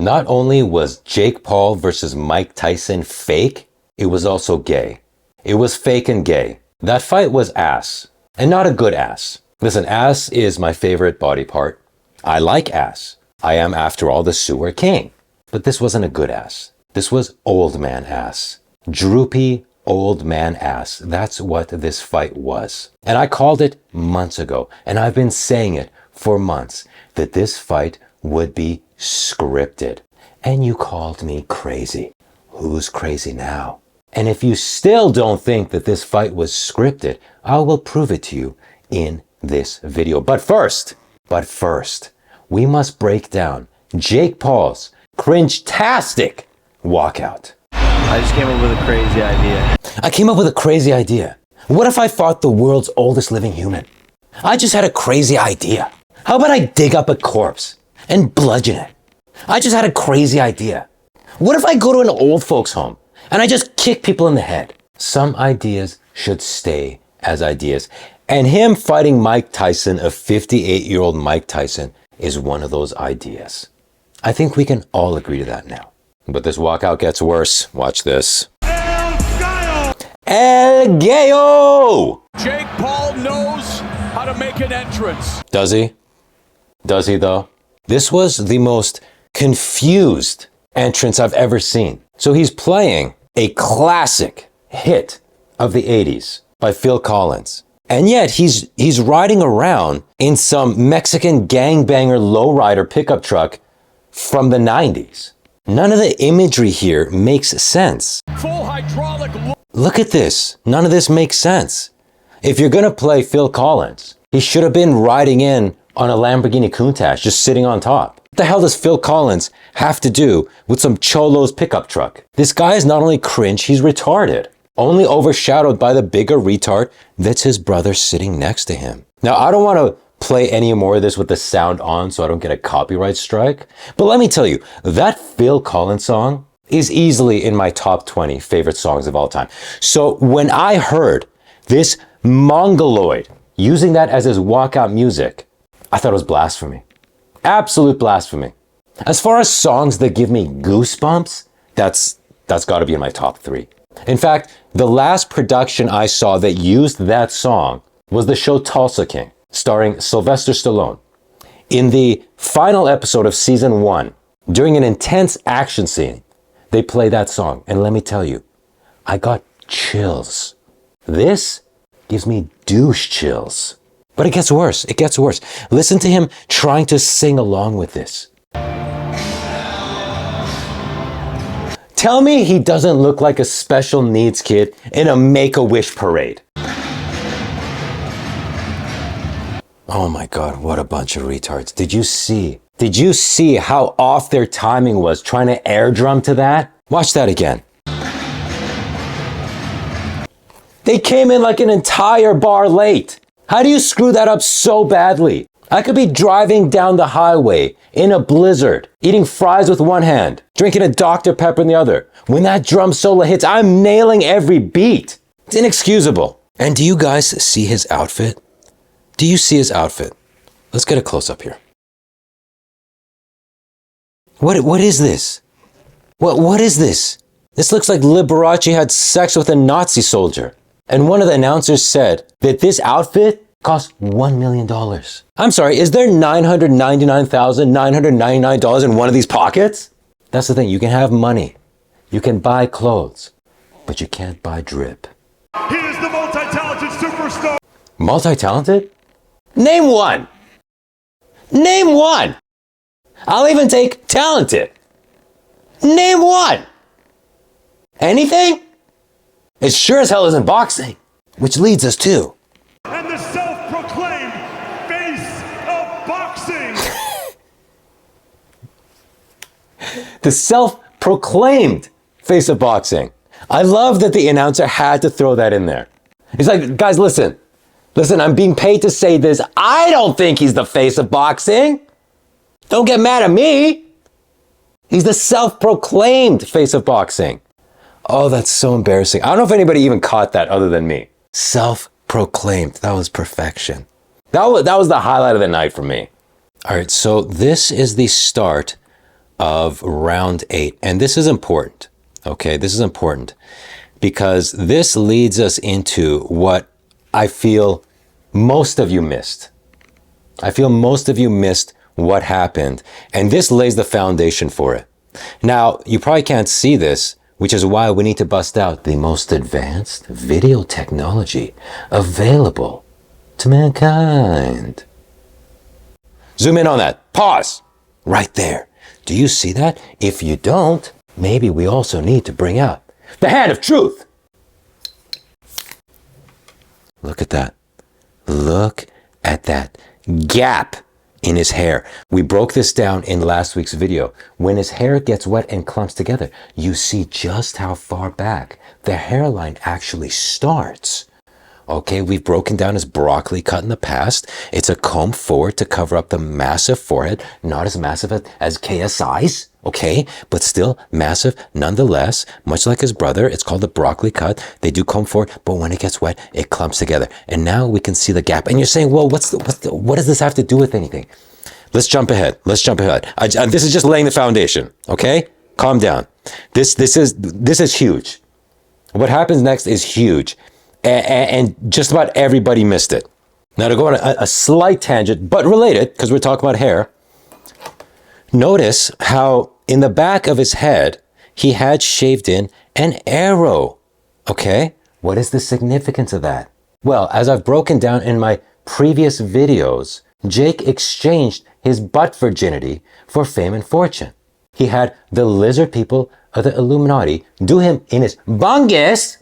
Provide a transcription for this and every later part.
Not only was Jake Paul versus Mike Tyson fake, it was also gay. It was fake and gay. That fight was ass, and not a good ass. Listen, ass is my favorite body part. I like ass. I am, after all, the sewer king. But this wasn't a good ass. This was old man ass. Droopy old man ass. That's what this fight was. And I called it months ago, and I've been saying it for months, that this fight would be scripted. And you called me crazy. Who's crazy now? And if you still don't think that this fight was scripted, I will prove it to you in this video. But first, we must break down Jake Paul's cringe-tastic walkout. I just came up with a crazy idea. I came up with a crazy idea. What if I fought the world's oldest living human? I just had a crazy idea. How about I dig up a corpse and bludgeon it? I just had a crazy idea. What if I go to an old folks home and I just kick people in the head? Some ideas should stay as ideas. And him fighting Mike Tyson, a 58-year-old Mike Tyson, is one of those ideas. I think we can all agree to that now. But this walkout gets worse. Watch this. El Gayo! Jake Paul knows how to make an entrance. Does he? Does he though? This was the most confused entrance I've ever seen. So he's playing a classic hit of the 80s by Phil Collins. And yet he's riding around in some Mexican gangbanger lowrider pickup truck from the 90s. None of the imagery here makes sense. Full hydraulic. Look at this. None of this makes sense. If you're gonna play Phil Collins, he should have been riding in on a Lamborghini Countach, just sitting on top. What the hell does Phil Collins have to do with some cholo's pickup truck? This guy is not only cringe, he's retarded. Only overshadowed by the bigger retard that's his brother sitting next to him. Now, I don't want to play any more of this with the sound on so I don't get a copyright strike. But let me tell you, that Phil Collins song is easily in my top 20 favorite songs of all time. So when I heard this mongoloid using that as his walkout music, I thought it was blasphemy. Absolute blasphemy. As far as songs that give me goosebumps, that's got to be in my top 3. In fact, the last production I saw that used that song was the show Tulsa King, starring Sylvester Stallone. In the final episode of season 1, during an intense action scene, they play that song. And let me tell you, I got chills. This gives me douche chills. But it gets worse. It gets worse. Listen to him trying to sing along with this. Tell me he doesn't look like a special needs kid in a Make-A-Wish parade. Oh my God, what a bunch of retards. Did you see how off their timing was trying to air drum to that? Watch that again. They came in like an entire bar late. How do you screw that up so badly? I could be driving down the highway in a blizzard, eating fries with one hand, drinking a Dr. Pepper in the other. When that drum solo hits, I'm nailing every beat. It's inexcusable. And do you guys see his outfit? Do you see his outfit? Let's get a close-up here. What is this? What is this? This looks like Liberace had sex with a Nazi soldier. And one of the announcers said that this outfit cost $1 million. I'm sorry, is there $999,999 in one of these pockets? That's the thing, you can have money. You can buy clothes, but you can't buy drip. He is the multi-talented superstar. Multi-talented? Name one. Name one. I'll even take talented. Name one. Anything? It sure as hell isn't boxing. Which leads us to... And the self-proclaimed face of boxing. The self-proclaimed face of boxing. I love that the announcer had to throw that in there. He's like, guys, listen, I'm being paid to say this. I don't think he's the face of boxing. Don't get mad at me. He's the self-proclaimed face of boxing. Oh, that's so embarrassing. I don't know if anybody even caught that other than me. Self-proclaimed. That was perfection. That was the highlight of the night for me. All right, so this is the start of round 8. And this is important. Okay, this is important because this leads us into what I feel most of you missed. I feel most of you missed what happened, and this lays the foundation for it. Now, you probably can't see this, which is why we need to bust out the most advanced video technology available to mankind. Zoom in on that. Pause. Right there. Do you see that? If you don't, maybe we also need to bring out the hand of truth. Look at that. Look at that gap in his hair. We broke this down in last week's video. When his hair gets wet and clumps together, you see just how far back the hairline actually starts. Okay, we've broken down his broccoli cut in the past. It's a comb forward to cover up the massive forehead, not as massive as KSI's, okay, but still massive nonetheless. Much like his brother, it's called the broccoli cut. They do comb forward, but when it gets wet, it clumps together. And now we can see the gap. And you're saying, well, what does this have to do with anything? Let's jump ahead. Let's jump ahead. This is just laying the foundation, okay? Calm down. This is huge. What happens next is huge. And just about everybody missed it. Now to go on a slight tangent, but related, because we're talking about hair, notice how in the back of his head, he had shaved in an arrow. Okay, what is the significance of that? Well, as I've broken down in my previous videos, Jake exchanged his butt virginity for fame and fortune. He had the lizard people of the Illuminati do him in his bungus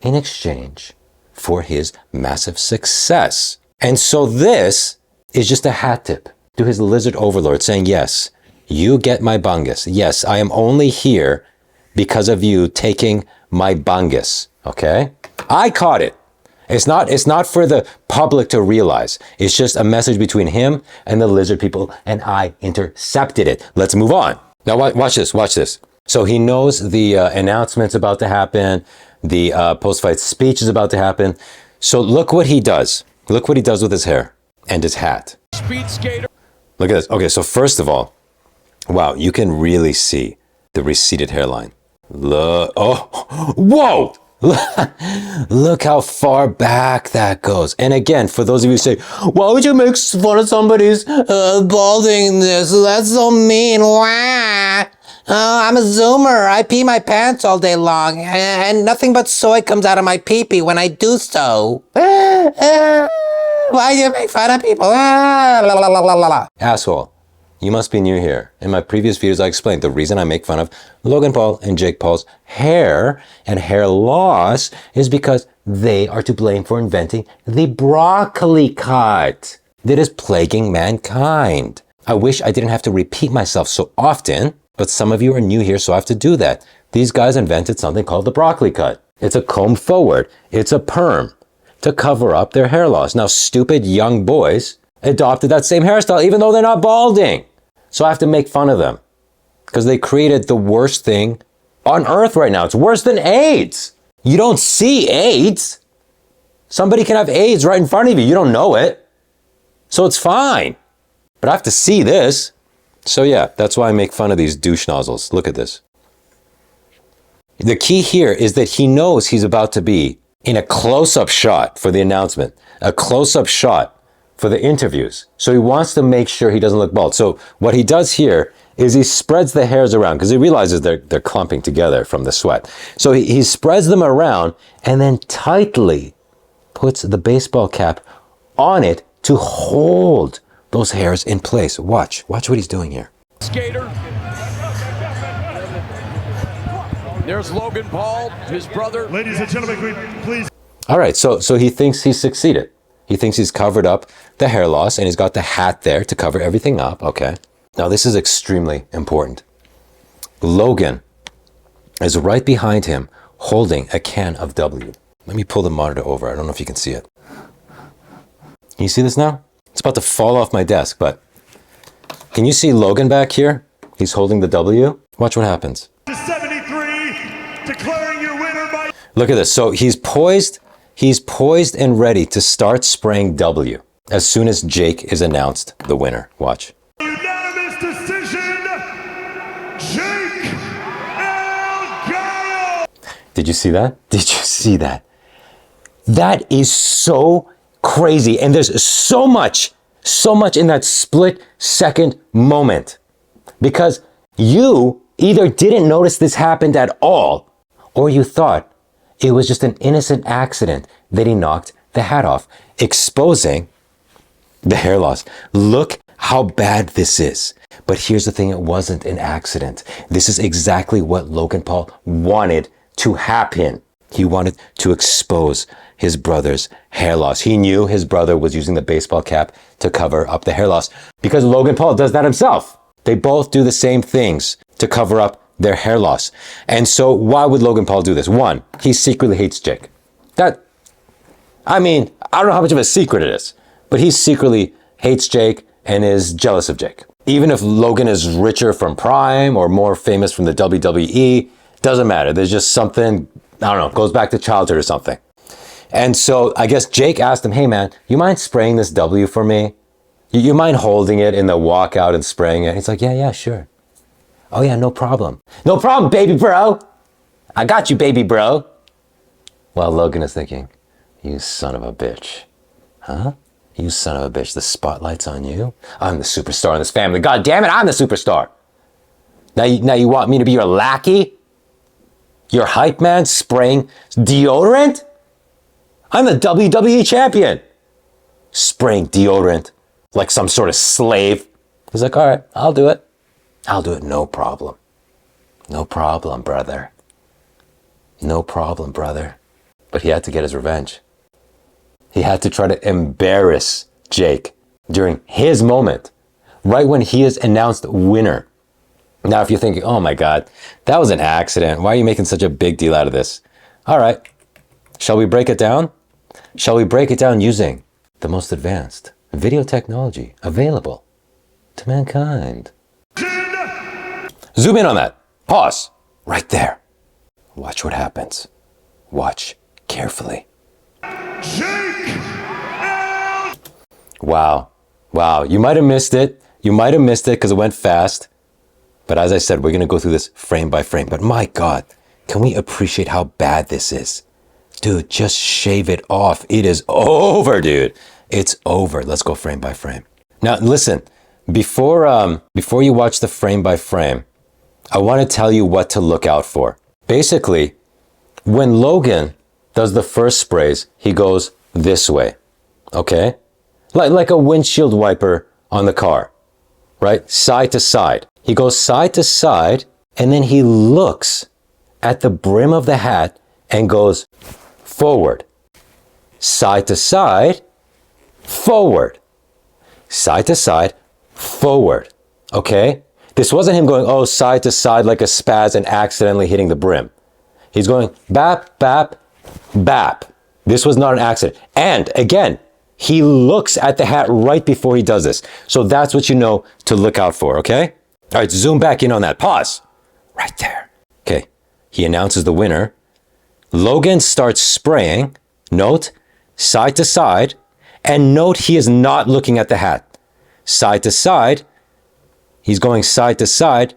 in exchange for his massive success. And so this is just a hat tip to his lizard overlord saying, yes, you get my bungus. Yes, I am only here because of you taking my bungus. Okay? I caught it. It's not for the public to realize. It's just a message between him and the lizard people, and I intercepted it. Let's move on. Now watch this, watch this. So he knows the announcement's about to happen. The post-fight speech is about to happen. So look what he does. Look what he does with his hair and his hat. Speed skater. Look at this. Okay, so first of all, wow, you can really see the receded hairline. Look, oh, whoa! Look how far back that goes. And again, for those of you who say, why would you make fun of somebody's baldingness? That's so mean. Wah. Oh, I'm a zoomer. I pee my pants all day long, and nothing but soy comes out of my pee-pee when I do so. Why do you make fun of people? Asshole, you must be new here. In my previous videos, I explained the reason I make fun of Logan Paul and Jake Paul's hair and hair loss is because they are to blame for inventing the broccoli cut that is plaguing mankind. I wish I didn't have to repeat myself so often, but some of you are new here, so I have to do that. These guys invented something called the broccoli cut. It's a comb forward. It's a perm to cover up their hair loss. Now, stupid young boys adopted that same hairstyle, even though they're not balding. So I have to make fun of them because they created the worst thing on earth right now. It's worse than AIDS. You don't see AIDS. Somebody can have AIDS right in front of you. You don't know it. So it's fine. But I have to see this. So yeah, that's why I make fun of these douche nozzles. Look at this. The key here is that he knows he's about to be in a close-up shot for the announcement, a close-up shot for the interviews. So he wants to make sure he doesn't look bald. So what he does here is he spreads the hairs around because he realizes they're clumping together from the sweat. So he spreads them around and then tightly puts the baseball cap on it to hold those hairs in place. Watch what he's doing here. Skater. There's Logan Paul, his brother. Ladies and gentlemen, please. All right, so he thinks he's succeeded. He thinks he's covered up the hair loss and he's got the hat there to cover everything up. Okay. Now this is extremely important. Logan is right behind him holding a can of W. Let me pull the monitor over. I don't know if you can see it. Can you see this now? It's about to fall off my desk, but can you see Logan back here? He's holding the W. Watch what happens. To 73, declaring your winner by... Look at this. So he's poised and ready to start spraying W as soon as Jake is announced the winner. Watch. Unanimous decision, Did you see that? Did you see that? That is so crazy. And there's so much in that split second moment. Because you either didn't notice this happened at all, or you thought it was just an innocent accident that he knocked the hat off, exposing the hair loss. Look how bad this is. But here's the thing, it wasn't an accident. This is exactly what Logan Paul wanted to happen. He wanted to expose his brother's hair loss. He knew his brother was using the baseball cap to cover up the hair loss because Logan Paul does that himself. They both do the same things to cover up their hair loss. And so why would Logan Paul do this? One, he secretly hates Jake. I don't know how much of a secret it is, but he secretly hates Jake and is jealous of Jake. Even if Logan is richer from Prime or more famous from the WWE, doesn't matter. There's just something, I don't know, goes back to childhood or something. And so I guess Jake asked him, hey man, you mind spraying this W for me? You mind holding it in the walkout and spraying it? He's like, yeah, sure. Oh yeah, no problem. No problem, baby bro. I got you, baby bro. Well, Logan is thinking, you son of a bitch. Huh? You son of a bitch, the spotlight's on you? I'm the superstar in this family. God damn it, I'm the superstar. Now you want me to be your lackey? Your hype man spraying deodorant? I'm the WWE Champion. Spraying deodorant like some sort of slave. He's like, all right, I'll do it. I'll do it, no problem. No problem, brother. No problem, brother. But he had to get his revenge. He had to try to embarrass Jake during his moment, right when he is announced winner. Now, if you're thinking, oh my God, that was an accident. Why are you making such a big deal out of this? All right, shall we break it down? Shall we break it down using the most advanced video technology available to mankind? Zoom in on that. Pause. Right there. Watch what happens. Watch carefully. Wow. You might have missed it. You might have missed it because it went fast. But as I said, we're going to go through this frame by frame. But my God, can we appreciate how bad this is? Dude, just shave it off. It is over, dude. It's over. Let's go frame by frame. Now, listen, before you watch the frame by frame, I want to tell you what to look out for. Basically, when Logan does the first sprays, he goes this way, okay? Like a windshield wiper on the car, right? Side to side. He goes side to side, and then he looks at the brim of the hat and goes forward. Side to side, forward. Side to side, forward. Okay? This wasn't him going, side to side like a spaz and accidentally hitting the brim. He's going bap, bap, bap. This was not an accident. And again, he looks at the hat right before he does this. So that's what you know to look out for, okay? All right, zoom back in on that. Pause. Right there. Okay, he announces the winner. Logan starts spraying. Note, side to side. And note he is not looking at the hat. Side to side. He's going side to side.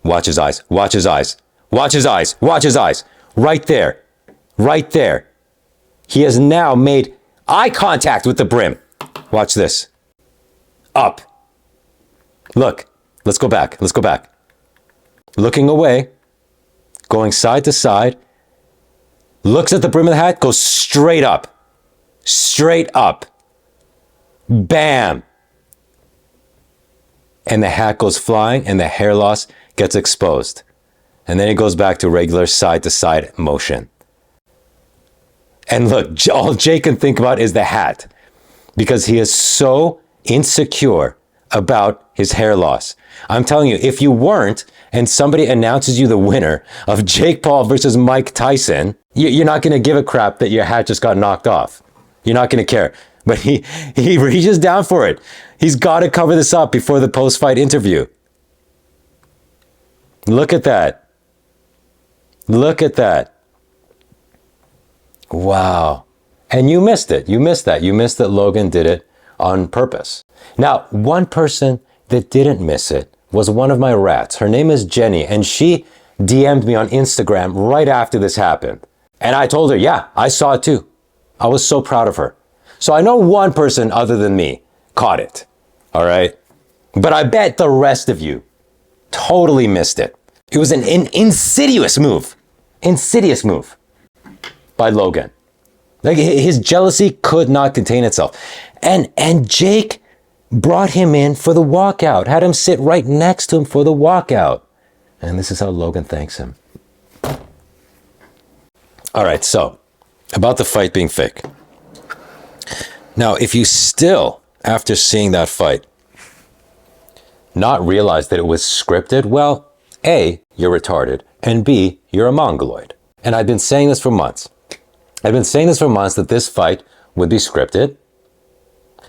Watch his eyes. Watch his eyes. Watch his eyes. Watch his eyes. Right there. Right there. He has now made eye contact with the brim. Watch this. Up. Look. Let's go back. Let's go back. Looking away. Going side to side. Looks at the brim of the hat. Goes straight up. Straight up. Bam. And the hat goes flying and the hair loss gets exposed. And then it goes back to regular side to side motion. And look, all Jake can think about is the hat because he is so insecure about his hair loss. I'm telling you, if you weren't and somebody announces you the winner of Jake Paul versus Mike Tyson, you're not going to give a crap that your hat just got knocked off. You're not going to care. But he reaches down for it. He's got to cover this up before the post-fight interview. Look at that. Look at that. Wow. And you missed it. You missed that. You missed that Logan did it on purpose. Now, one person that didn't miss it was one of my rats. Her name is Jenny, and she DM'd me on Instagram right after this happened. And I told her, yeah, I saw it too. I was so proud of her. So I know one person other than me caught it. All right. But I bet the rest of you totally missed it. It was an insidious move. Insidious move by Logan. Like, his jealousy could not contain itself. And Jake brought him in for the walkout, had him sit right next to him for the walkout. And this is how Logan thanks him. All right, so about the fight being fake. Now, if you still, after seeing that fight, not realize that it was scripted, well, A, you're retarded, and B, you're a mongoloid. And I've been saying this for months. I've been saying this for months, that this fight would be scripted.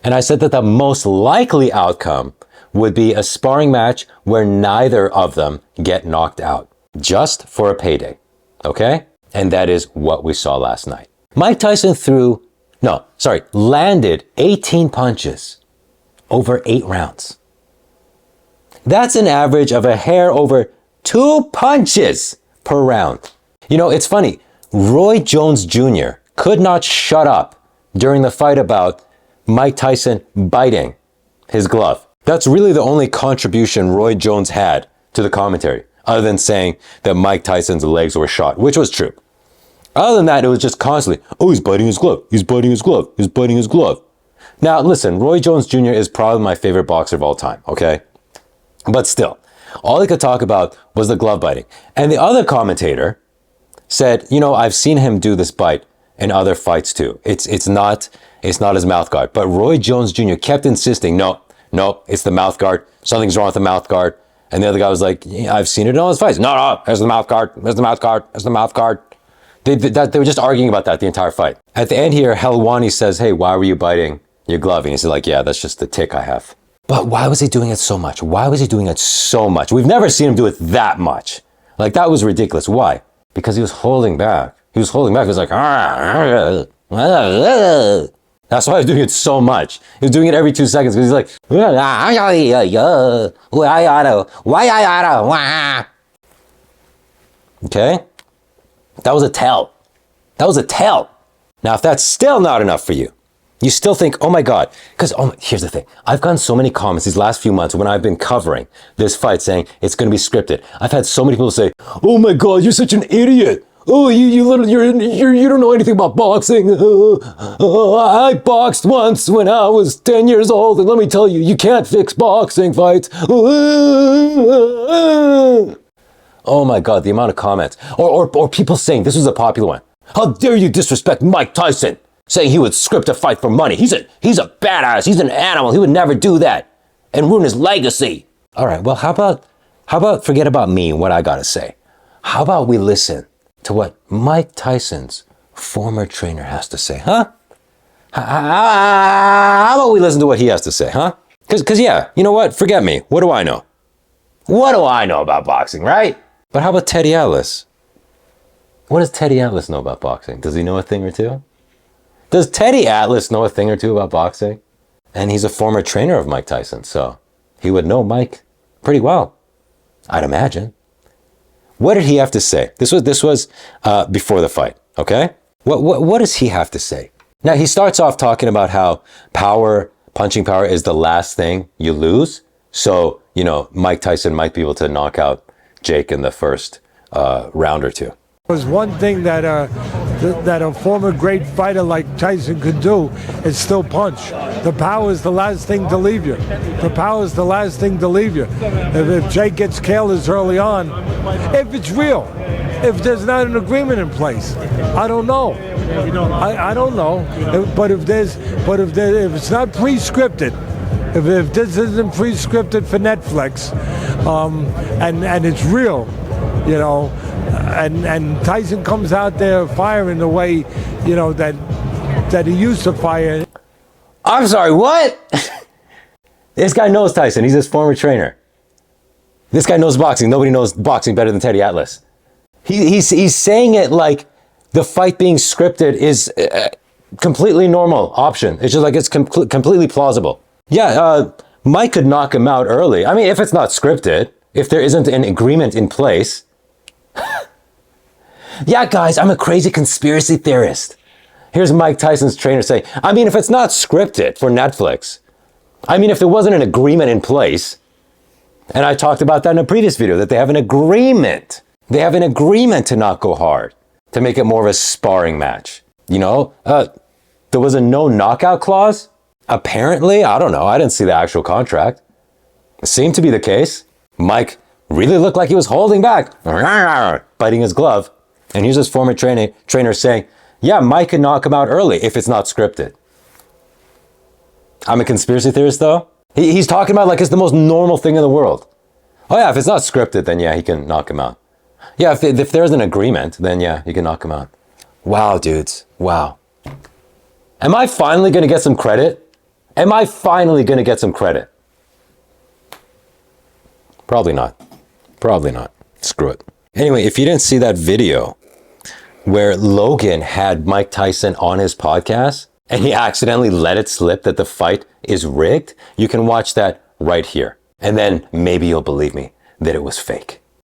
And I said that the most likely outcome would be a sparring match where neither of them get knocked out, just for a payday. Okay? And that is what we saw last night. Mike Tyson landed 18 punches over 8 rounds. That's an average of a hair over 2 punches per round. You know, it's funny. Roy Jones Jr. could not shut up during the fight about Mike Tyson biting his glove. That's really the only contribution Roy Jones had to the commentary, other than saying that Mike Tyson's legs were shot, which was true. Other than that, it was just constantly, oh, he's biting his glove, he's biting his glove, he's biting his glove. Now, listen, Roy Jones Jr. is probably my favorite boxer of all time, okay? But still, all he could talk about was the glove biting. And the other commentator said, you know, I've seen him do this bite in other fights too. It's not his mouth guard. But Roy Jones Jr. kept insisting, no, it's the mouth guard. Something's wrong with the mouth guard. And the other guy was like, yeah, I've seen it in all his fights. No, there's the mouth guard. There's the mouth guard. There's the mouth guard. They were just arguing about that the entire fight. At the end here, Helwani says, hey, why were you biting your glove? And he's like, yeah, that's just the tick I have. But why was he doing it so much? Why was he doing it so much? We've never seen him do it that much. Like, that was ridiculous. Why? Because he was holding back. He was holding back. He was like, that's why he was doing it so much. He was doing it every 2 seconds because he's like, okay? That was a tell. That was a tell. Now, if that's still not enough for you, you still think, oh my God, because here's the thing. I've gotten so many comments these last few months when I've been covering this fight saying it's going to be scripted. I've had so many people say, oh my God, you're such an idiot. Oh, you don't know anything about boxing. I boxed once when I was 10 years old, and let me tell you, you can't fix boxing fights. Oh my God, the amount of comments. Or people saying, this was a popular one. How dare you disrespect Mike Tyson, saying he would script a fight for money. He's a badass. He's an animal. He would never do that and ruin his legacy. All right, well, how about forget about me and what I got to say? How about we listen to what Mike Tyson's former trainer has to say, huh? How about we listen to what he has to say, huh? Because yeah, you know what? Forget me. What do I know? What do I know about boxing, right? But how about Teddy Atlas? What does Teddy Atlas know about boxing? Does he know a thing or two? Does Teddy Atlas know a thing or two about boxing? And he's a former trainer of Mike Tyson, so he would know Mike pretty well, I'd imagine. What did he have to say? This was before the fight, okay? What does he have to say? Now, he starts off talking about how punching power is the last thing you lose. So, you know, Mike Tyson might be able to knock out Jake in the first round or two. Was one thing that a former great fighter like Tyson could do is still punch. The power is the last thing to leave you. The power is the last thing to leave you. If Jake gets careless early on, if it's real, if there's not an agreement in place, I don't know. I don't know. But if it's not pre-scripted, if this isn't pre-scripted for Netflix, and it's real, you know. And Tyson comes out there firing the way, you know, that he used to fire. I'm sorry, what? This guy knows Tyson. He's his former trainer. This guy knows boxing. Nobody knows boxing better than Teddy Atlas. He's saying it like the fight being scripted is a completely normal option. It's just like it's completely plausible. Yeah, Mike could knock him out early. I mean, if it's not scripted, if there isn't an agreement in place, Yeah, guys, I'm a crazy conspiracy theorist. Here's Mike Tyson's trainer saying, I mean, if it's not scripted for Netflix, I mean, if there wasn't an agreement in place, and I talked about that in a previous video, that they have an agreement. They have an agreement to not go hard, to make it more of a sparring match. You know, there was a no knockout clause. Apparently, I don't know. I didn't see the actual contract. It seemed to be the case. Mike really looked like he was holding back, biting his glove. And here's his former trainer saying, yeah, Mike can knock him out early if it's not scripted. I'm a conspiracy theorist, though. He's talking about like it's the most normal thing in the world. Oh yeah, if it's not scripted, then yeah, he can knock him out. Yeah, if there's an agreement, then yeah, he can knock him out. Wow, dudes. Wow. Am I finally going to get some credit? Am I finally going to get some credit? Probably not. Probably not. Screw it. Anyway, if you didn't see that video where Logan had Mike Tyson on his podcast and he accidentally let it slip that the fight is rigged, you can watch that right here. And then maybe you'll believe me that it was fake.